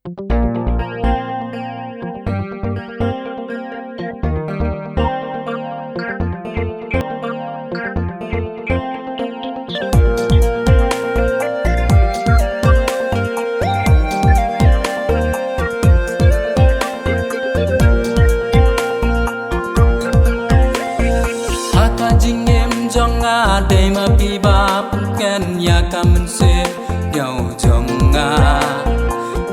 Để mà pi ba ken ya kamen se nhau trong nga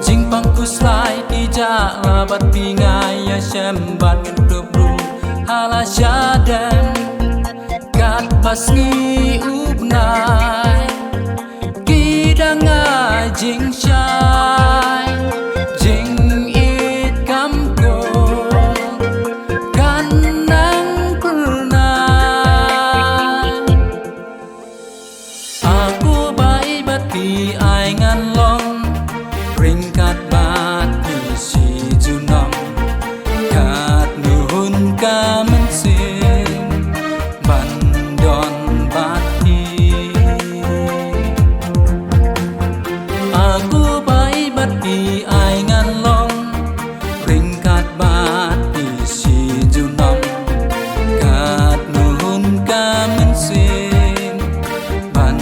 jing pang ku slide ti ja bat pi nga ya shem bat tu bru hala shadan kat pas ngi up nai ki da nga jing shai jing it kam ko kan thì ai ngăn long ring cát bát thì si chu nong cát nuhun kamen sin ban don bát thì aku bai bat thì ai ngăn long ring cát bát thì si chu nong cát nuhun kamen sin ban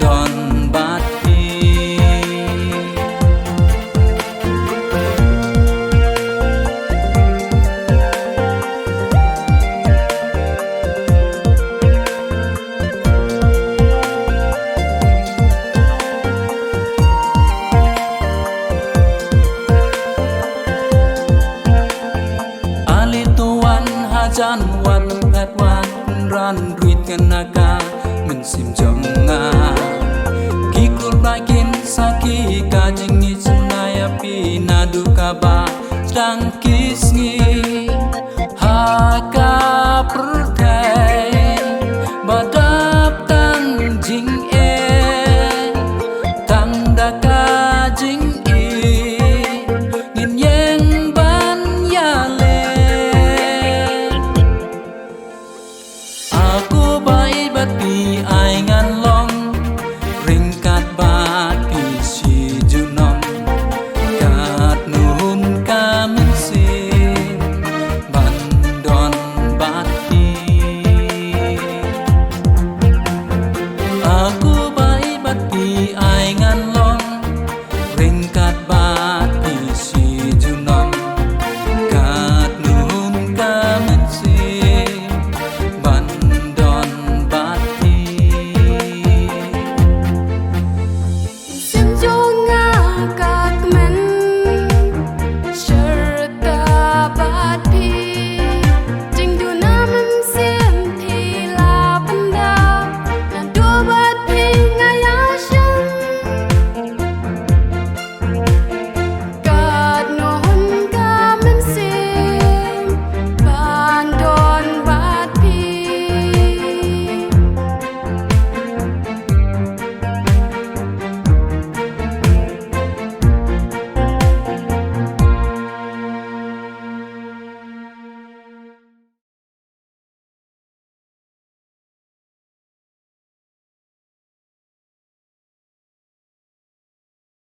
don bát chan wan pet wan ran ruit kan naga men sim jong nga ki kul ba kin saki ka jingi sunaya pi na du ka ba dang kis ngi ha ka pertai badap tang jing e tang da ka jing e ngin yeng ban ya le aku bai bat pi ai ngan long ring kat bat pi si junom kat nuhun kamen sin ban don bat pi aku